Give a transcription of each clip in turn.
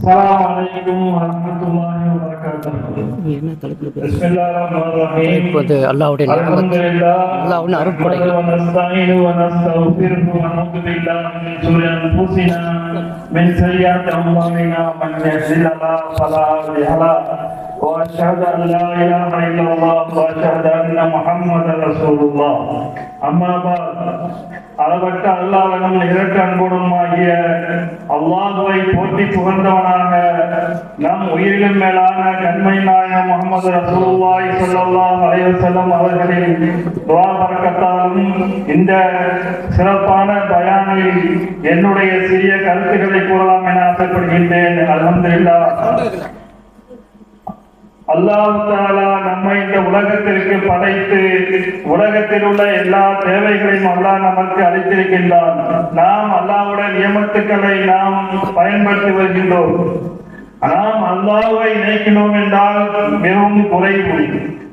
السلام عليكم ورحمة الله وبركاته. بسم الله الرحمن الرحيم. الحمد لله ونستعين ونستغفره ونعوذ بالله من شرور أنفسنا من سيئات أعمالنا من يهده الله فلا مضل له وأشهد أن لا إله إلا الله وأشهد أن محمدا رسول الله. أما بعد அளவற்ற அல்லாஹ்வின் நிகரற்ற அன்புடனாகிய அல்லாஹ்வை போற்றி புகழ்ந்தவனாக நம் உயிரிலும் மேலான கண்மை நாயகம் முஹம்மது ரசூலுல்லாஹி ஸல்லல்லாஹு அலைஹி வஸல்லம் அவர்களின் துஆ பரக்கத்தாலும் இந்த சிறப்பான பயானில் என்னுடைய சிறிய கருத்துக்களை கூறலாம் என ஆசைப்படுகின்றேன். அல்ஹம்துலில்லாஹ். அல்லாஹ் தஆலா நம்மை இந்த உலகத்திற்கு படைத்து உலகத்தில் உள்ள எல்லா தேவைகளையும் அல்லாஹ் நமக்கு அளித்திருக்கின்றான். நாம் அல்லாஹ்வுடைய நியமத்துக்களை நாம் பயன்படுத்தி வருகின்றோம். நாம் அல்லாஹ்வை நினைக்கிறோம் என்றால் மிகவும் குறைவு.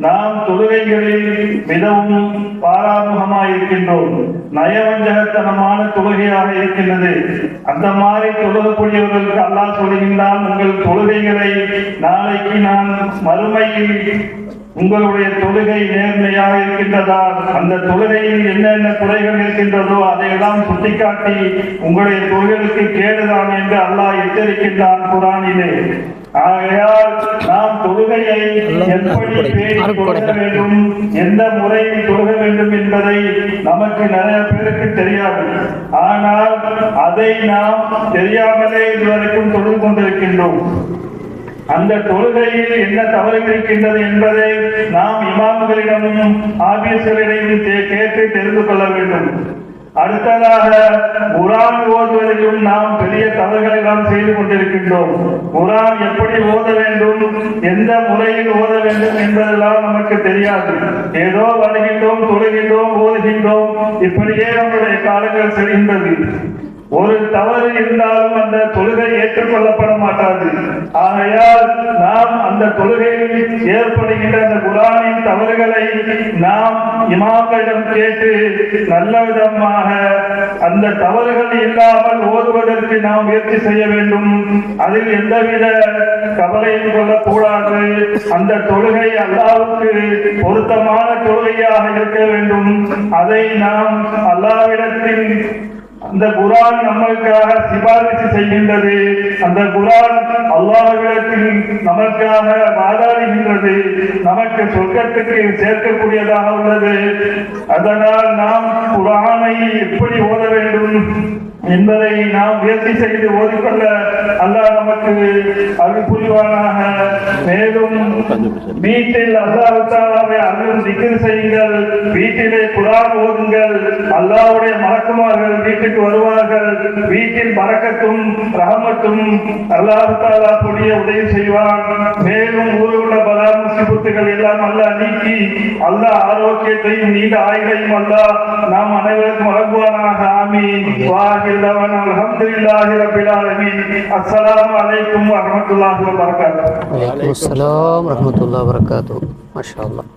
நாம் தொழுகைகளில் மிகவும் பாராமுகமாக இருக்கின்றோம். நயவஞ்சகத்தனமான தொழுகையாக இருக்கின்றது. அந்த மாதிரி தொழுகக்கூடியவர்களுக்கு அல்லாஹ் சொல்கின்றான், உங்கள் தொழுகைகளை நாளைக்கு நான் மறுமையில் உங்களுடைய தொழுகை நேர்மையாக இருக்கின்றதா, அந்த தொழுகையில் என்னென்ன குறைகள் இருக்கின்றதோ அதையெல்லாம் சுட்டிக்காட்டி உங்களுடைய தொழுகைகளுக்கு கேடுதான் என்று அல்லாஹ் எச்சரிக்கின்றான் குர்ஆனிலே. ஆகையால் நாம் தொழுகையை எப்படி பேணி தொழுக வேண்டும், எந்த முறையில் தொழுக வேண்டும் என்பதை நமக்கு நிறைய பேருக்கு தெரியாது. ஆனால் அதை நாம் தெரியாமலே இதுவரைக்கும் தொழுது கொண்டிருக்கின்றோம். அந்த தொழுகையில் என்ன தவறு இருக்கின்றது என்பதை நாம் இமாம்களிடமும் ஆபீஸ்களிடையும் கேட்டு தெரிந்து கொள்ள வேண்டும். அடுத்ததாக குர்ஆன் ஓதுவதிலும் நாம் பெரிய தவறுகளை நாம் செய்து கொண்டிருக்கின்றோம். குர்ஆன் எப்படி ஓத வேண்டும், எந்த முறையில் ஓத வேண்டும் என்பதெல்லாம் நமக்கு தெரியாது. ஏதோ வருகின்றோம், தொழுகின்றோம், ஓதுகின்றோம், இப்படியே நம்முடைய காலங்கள் செல்கின்றது. ஒரு தவறு இருந்தாலும் அந்த தொழுகை ஏற்றுக்கொள்ளப்பட மாட்டாது. ஆகையால் நாம் அந்த தொழுகையில் ஏற்படுகின்ற அந்த குர்ஆனின் தவறுகளை நாம் இமாம்களிடம் கேட்டு நல்ல விதமாக அந்த தவறுகள் இல்லாமல் ஓதுவதற்கு நாம் முயற்சி செய்ய வேண்டும். அதில் எந்தவித கவலையும் கொள்ளக்கூடாது. அந்த தொழுகை அல்லாஹ்வுக்கு பொருத்தமான தொழுகையாக இருக்க வேண்டும். அதை நாம் அல்லாஹ்விடத்தில் அந்த குர்ஆன் நமக்காக சிபாரிசு செய்கின்றது. அந்த குர்ஆன் அல்லாஹ்விடத்தில் நமக்காக வாதாடுகின்றது. நமக்கு சொர்க்கத்துக்கு சேர்க்கக்கூடியதாக உள்ளது. அதனால் நாம் குர்ஆனை எப்படி ஓத வேண்டும் என்பதை நாம் முயற்சி செய்து ஓதிக்கொள்ள அல்லாஹ் நமக்கு அருள் புரிவானாக. மேலும் வீட்டில் அல்லாஹ் தஆலாவை அருள் திக்ர் செய்யுங்கள், வீட்டிலே குர்ஆன் ஓதுங்கள். அல்லாஹ்வுடைய மலக்குமார்கள் வீட்டுக்கு வருவார்கள். வீட்டில் பரக்கத்தும் ரஹமத்தும் அல்லாஹ் தஆலா கூடிய உதவி செய்வான். மேலும் ஊரில் உள்ள பலா முசீபத்துகள் எல்லாம் அல்லாஹ் நீக்கி அல்லாஹ் ஆரோக்கியத்தையும் நீண்ட ஆயுளையும் அல்லாஹ் நாம் அனைவருக்கும் வழங்குவானாக. ஆமீன். அல்ஹம்துலில்லாஹி ரப்பில் ஆலமீன். அஸ்ஸலாமு அலைக்கும் வரஹ்மத்துல்லாஹி வபரகாத்துஹு. வலைக்கும் அஸ்ஸலாம் வரஹ்மத்துல்லாஹி வபரகாத்துஹு. மாஷா அல்லாஹ்.